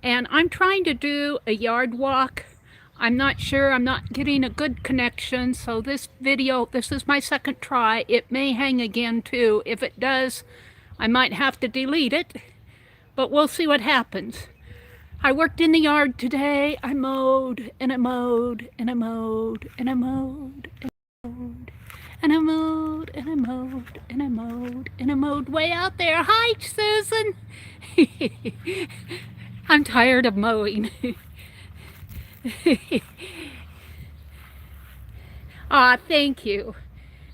And I'm trying to do a yard walk. I'm not sure, I'm not getting a good connection, so this video, this is my second try. It may hang again too. If it does, I might have to delete it, but we'll see what happens. I worked in the yard today. I mowed and I mowed and I mowed and I mowed and I mowed and I mowed and I mowed and I mowed and I mowed way out there. Hi, Susan. I'm tired of mowing. Aw, thank you.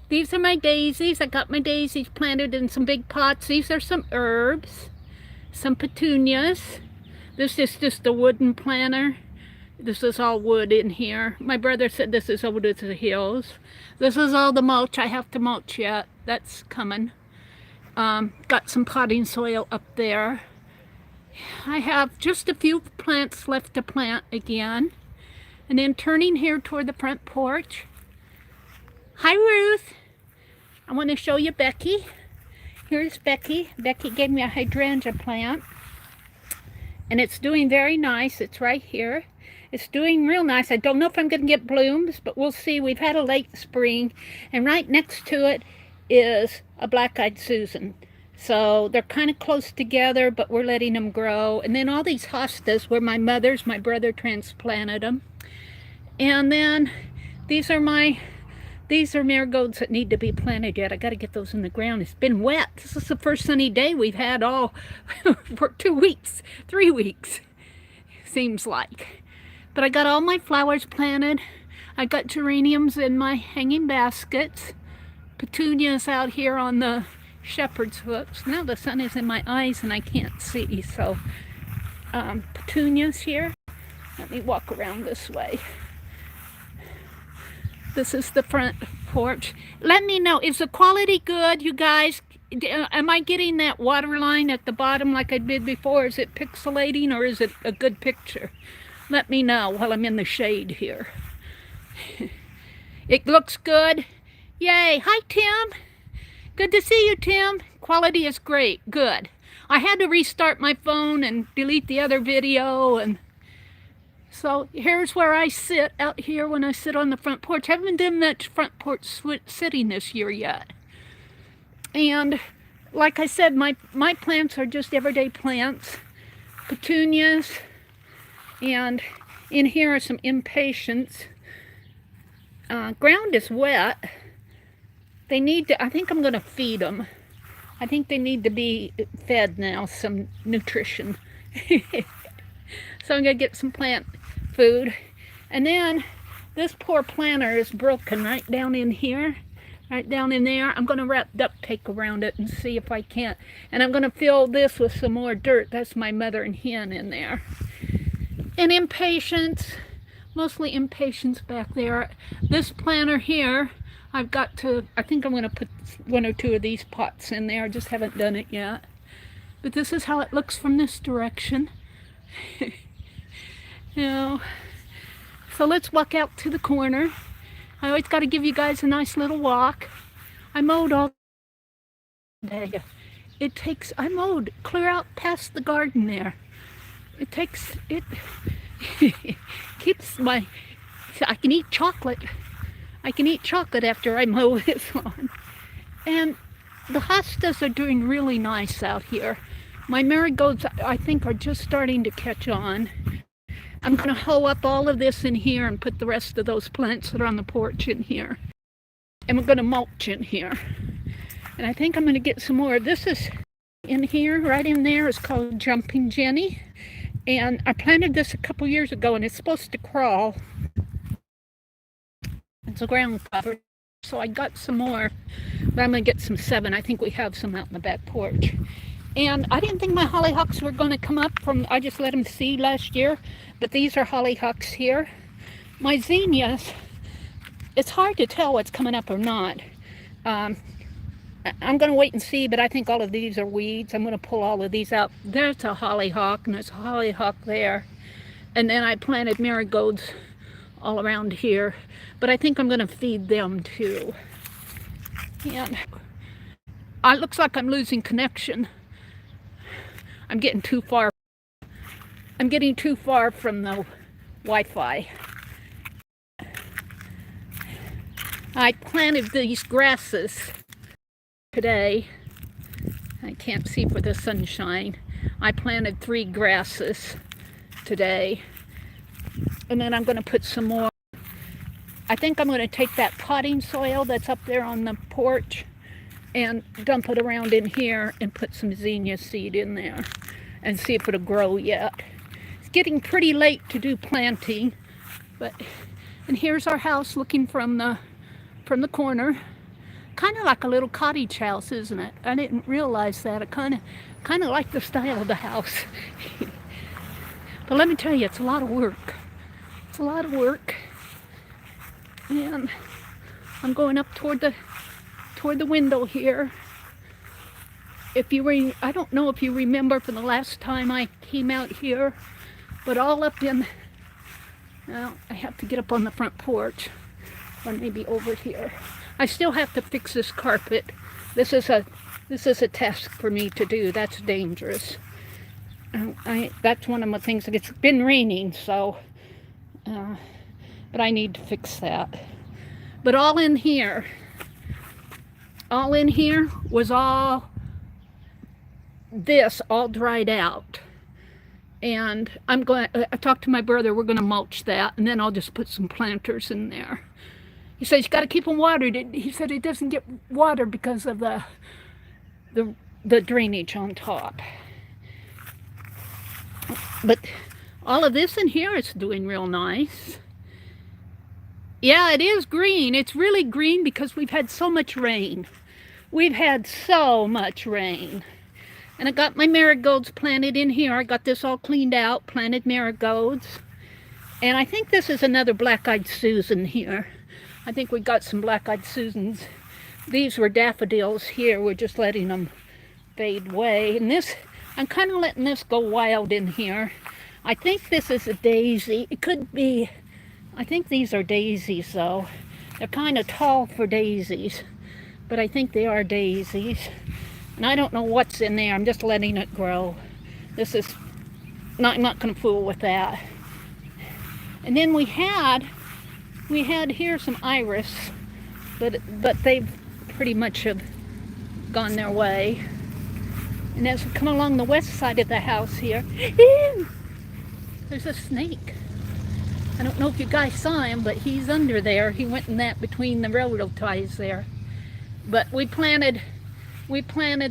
These are my daisies. I got my daisies planted in some big pots. These are some herbs, some petunias. This is just a wooden planter. This is all wood in here. My brother said this is over to the hills. This is all the mulch. I have to mulch yet. That's coming. Got some potting soil up there. I have just a few plants left to plant again. And then turning here toward the front porch. Hi, Ruth. I want to show you Becky. Here's Becky. Becky gave me a hydrangea plant. And it's doing very nice. It's right here. It's doing real nice. I don't know if I'm going to get blooms, but we'll see. We've had a late spring. And right next to it is a black-eyed Susan. So they're kind of close together, but we're letting them grow. And then all these hostas were my mother's. My brother transplanted them. And then these are marigolds that need to be planted yet. I got to get those in the ground. It's been wet. This is the first sunny day we've had all for 2 weeks, 3 weeks, seems like. But I got all my flowers planted. I got geraniums in my hanging baskets. Petunias out here on the shepherd's hooks. Now the sun is in my eyes and I can't see. So petunias here. Let me walk around this way. This is the front porch. Let me know, is the quality good, you guys? Am I getting that water line at the bottom like I did before? Is it pixelating or is it a good picture? Let me know while I'm in the shade here. It looks good. Yay. Hi, Tim. Good to see you, Tim. Quality is great. Good. I had to restart my phone and delete the other video, and so here's where I sit out here when I sit on the front porch. I haven't done much front porch sitting this year yet. And like I said, my plants are just everyday plants. Petunias. And in here are some impatiens. Ground is wet. They need to, I think I'm going to feed them. I think they need to be fed now, some nutrition. So I'm going to get some plant food. And then this poor planter is broken right down in here, right down in there. I'm going to wrap duct tape around it and see if I can't. And I'm going to fill this with some more dirt. That's my mother and hen in there. And impatiens, mostly impatiens back there. This planter here, I've got to, I think I'm going to put 1 or 2 of these pots in there. I just haven't done it yet. But this is how it looks from this direction. You know, so let's walk out to the corner. I always got to give you guys a nice little walk. I mowed all day. It takes, I mowed clear out past the garden there. It takes, it keeps my, I can eat chocolate. I can eat chocolate after I mow this lawn. And the hostas are doing really nice out here. My marigolds, I think, are just starting to catch on. I'm going to hoe up all of this in here and put the rest of those plants that are on the porch in here. And we're going to mulch in here. And I think I'm going to get some more. This is in here, right in there, is called Jumping Jenny. And I planted this a couple years ago, and it's supposed to crawl. It's a ground cover. So I got some more, but I'm going to get some 7. I think we have some out in the back porch. And I didn't think my hollyhocks were going to come up from, I just let them seed last year. But these are hollyhocks here. My zinnias, it's hard to tell what's coming up or not. I'm going to wait and see, but I think all of these are weeds. I'm going to pull all of these out. There's a hollyhock, and there's a hollyhock there. And then I planted marigolds all around here. But I think I'm going to feed them too. And it looks like I'm losing connection. I'm getting too far. I'm getting too far from the Wi-Fi. I planted these grasses today. I can't see for the sunshine. I planted 3 grasses today. And then I'm going to put some more. I think I'm going to take that potting soil that's up there on the porch and dump it around in here and put some zinnia seed in there and see if it'll grow yet. It's getting pretty late to do planting, and here's our house looking from the corner. Kind of like a little cottage house, isn't it? I didn't realize that. I kind of like the style of the house. But let me tell you, it's a lot of work. It's a lot of work. And I'm going up toward the window here. I don't know if you remember from the last time I came out here, but all up in, well, I have to get up on the front porch, or maybe over here. I still have to fix this carpet. This is a task for me to do. That's dangerous. That's one of the things. It's been raining, so, but I need to fix that. But all in here was all dried out. And I talked to my brother, we're going to mulch that, and then I'll just put some planters in there. He says, you got to keep them watered. He said it doesn't get water because of the drainage on top. But all of this in here is doing real nice. Yeah, it is green. It's really green because we've had so much rain. We've had so much rain. And I got my marigolds planted in here. I got this all cleaned out, planted marigolds. And I think this is another black-eyed Susan here. I think we got some black-eyed Susans. These were daffodils here. We're just letting them fade away. And this, I'm kind of letting this go wild in here. I think this is a daisy. It could be, I think these are daisies though. They're kind of tall for daisies, but I think they are daisies. And I don't know what's in there. I'm just letting it grow. This is, I'm not going to fool with that. And then we had here some iris, but they've pretty much have gone their way. And as we come along the west side of the house here, there's a snake. I don't know if you guys saw him, but he's under there. He went in that between the railroad ties there. But we planted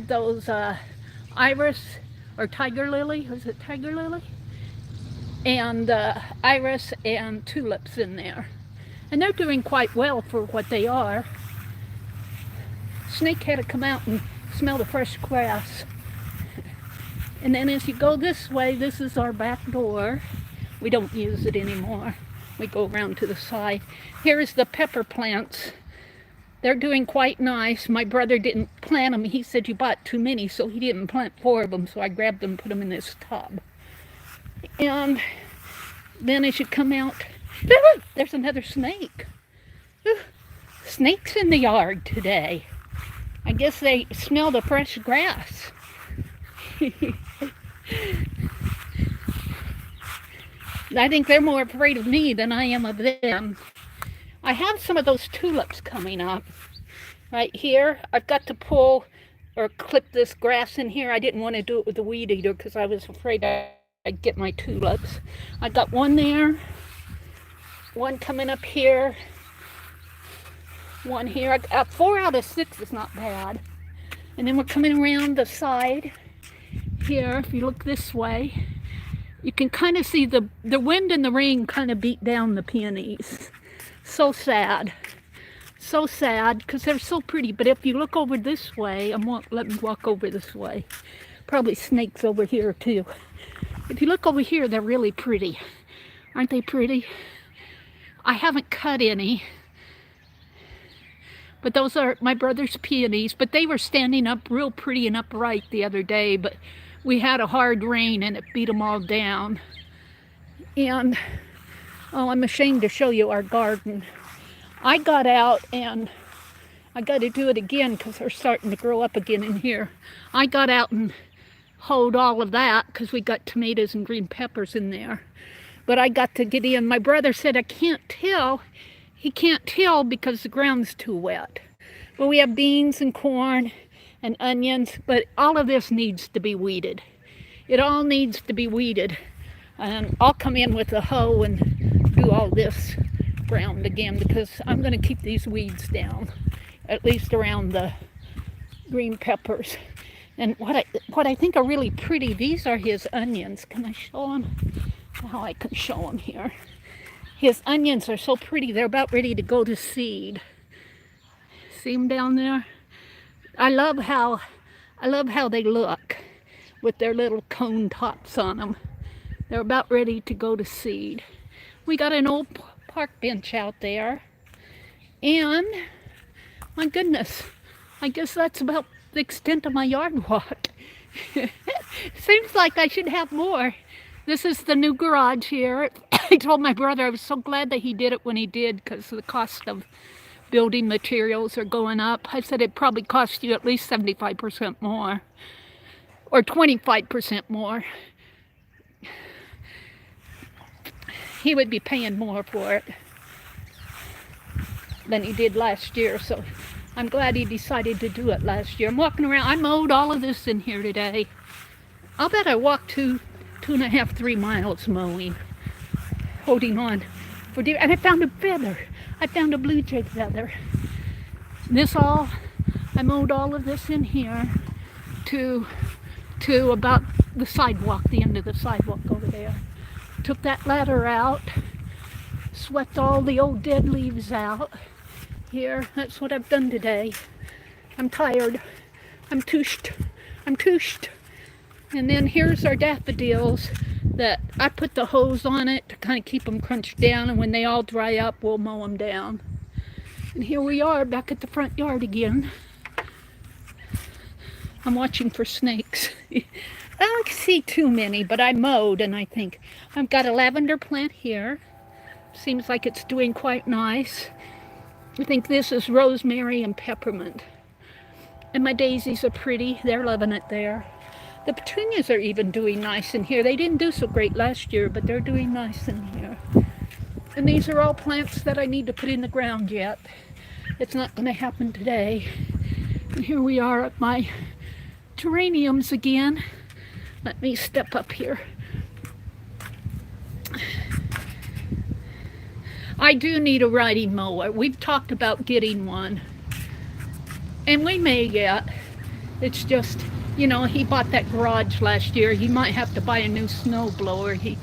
those iris or tiger lily. Was it tiger lily? And iris and tulips in there. And they're doing quite well for what they are. Snake had to come out and smell the fresh grass. And then as you go this way, this is our back door. We don't use it anymore. We go around to the side. Here's the pepper plants. They're doing quite nice. My brother didn't plant them. He said you bought too many, so he didn't plant 4 of them. So I grabbed them and put them in this tub. And then as you come out, there's another snake. Snakes in the yard today. I guess they smell the fresh grass. I think they're more afraid of me than I am of them. I have some of those tulips coming up. Right here, I've got to pull or clip this grass in here. I didn't want to do it with the weed eater because I was afraid I'd get my tulips. I got one there, one coming up here, one here. I got 4 out of 6 is not bad. And then we're coming around the side here. If you look this way, you can kind of see the wind and the rain kind of beat down the peonies. So sad. So sad because they're so pretty. But if you look over this way, let me walk over this way. Probably snakes over here too. If you look over here, they're really pretty. Aren't they pretty? I haven't cut any. But those are my brother's peonies. But they were standing up real pretty and upright the other day. But we had a hard rain and it beat them all down. And, oh, I'm ashamed to show you our garden. I got out and I got to do it again because they're starting to grow up again in here. I got out and hoed all of that because we got tomatoes and green peppers in there. But I got to get in. My brother said I can't till. He can't till because the ground's too wet. But we have beans and corn and onions, but all of this needs to be weeded. It all needs to be weeded. And I'll come in with a hoe and do all this ground again because I'm going to keep these weeds down, at least around the green peppers. And what I think are really pretty, these are his onions. Can I show them? How I can show them here. His onions are so pretty. They're about ready to go to seed. See them down there? I love how they look with their little cone tops on them. They're about ready to go to seed. We got an old park bench out there. And my goodness, I guess that's about the extent of my yard walk. Seems like I should have more. This is the new garage here. I told my brother I was so glad that he did it when he did because the cost of building materials are going up. I said it probably cost you at least 75% more or 25% more. He would be paying more for it than he did last year, so I'm glad he decided to do it last year. I'm walking around. I mowed all of this in here today. I'll bet I walked 2.5, 3 miles mowing, holding on for deer. And I found a feather. I found a blue jay feather. I mowed all of this in here to about the sidewalk, the end of the sidewalk over there. Took that ladder out, swept all the old dead leaves out. Here, that's what I've done today. I'm tired. I'm tooshed. And then here's our daffodils that I put the hose on it to kind of keep them crunched down, and when they all dry up, we'll mow them down. And here we are back at the front yard again. I'm watching for snakes. I don't see too many, but I mowed, and I think I've got a lavender plant here. Seems like it's doing quite nice. I think this is rosemary and peppermint. And my daisies are pretty. They're loving it there. The petunias are even doing nice in here. They didn't do so great last year, but they're doing nice in here. And these are all plants that I need to put in the ground yet. It's not going to happen today. And here we are at my geraniums again. Let me step up here. I do need a riding mower. We've talked about getting one. And we may yet. It's just, you know, he bought that garage last year. He might have to buy a new snow blower. He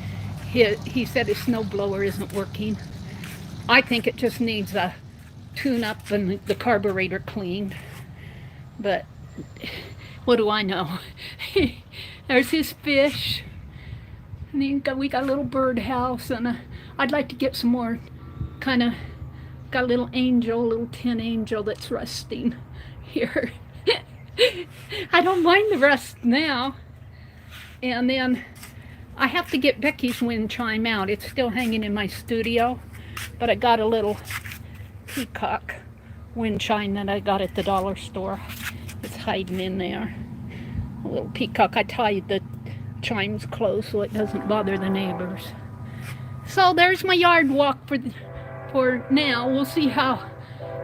said his snow blower isn't working. I think it just needs a tune-up and the carburetor cleaned. But what do I know? There's his fish. And then we got a little birdhouse, and I'd like to get some more got a little angel, a little tin angel that's rusting here. I don't mind the rust now. And then I have to get Becky's wind chime out. It's still hanging in my studio, but I got a little peacock wind chime that I got at the dollar store. It's hiding in there. A little peacock. I tied the chimes close so it doesn't bother the neighbors. So there's my yard walk for now. We'll see how.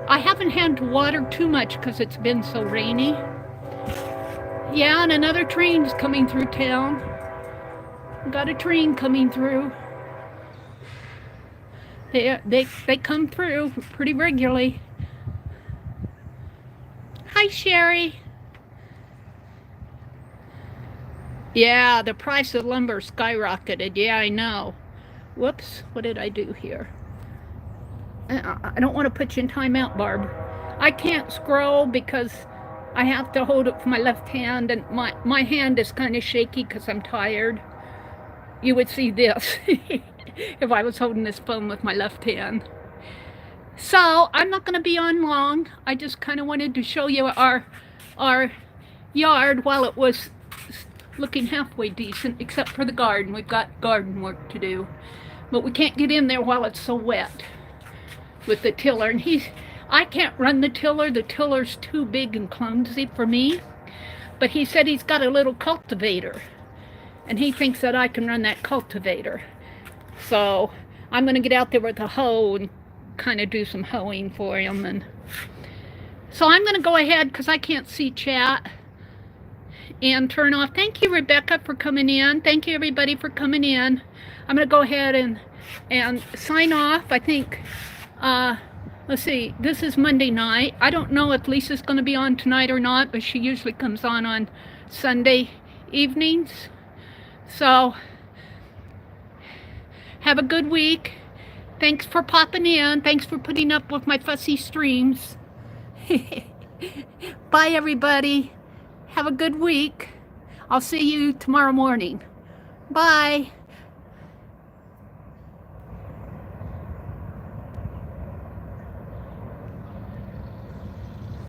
I haven't had to water too much because it's been so rainy. Yeah, and another train's coming through town. Got a train coming through. They come through pretty regularly. Hi, Sherry. Yeah, the price of lumber skyrocketed. Yeah, I know. Whoops, what did I do here? I don't want to put you in timeout, Barb. I can't scroll because I have to hold it with my left hand, and my hand is kind of shaky because I'm tired. You would see this if I was holding this phone with my left hand. So I'm not going to be on long. I just kind of wanted to show you our yard while it was looking halfway decent, except for the garden. We've got garden work to do, but we can't get in there while it's so wet with the tiller. And I can't run the tiller. The tiller's too big and clumsy for me. But he said he's got a little cultivator, and he thinks that I can run that cultivator. So I'm going to get out there with a hoe and kind of do some hoeing for him. And so I'm going to go ahead, because I can't see chat, and turn off. Thank you, Rebecca, for coming in. Thank you, everybody, for coming in. I'm going to go ahead and sign off. I think, let's see, this is Monday night. I don't know if Lisa's going to be on tonight or not, but she usually comes on Sunday evenings. So have a good week. Thanks for popping in. Thanks for putting up with my fussy streams. Bye, everybody. Have a good week. I'll see you tomorrow morning. Bye.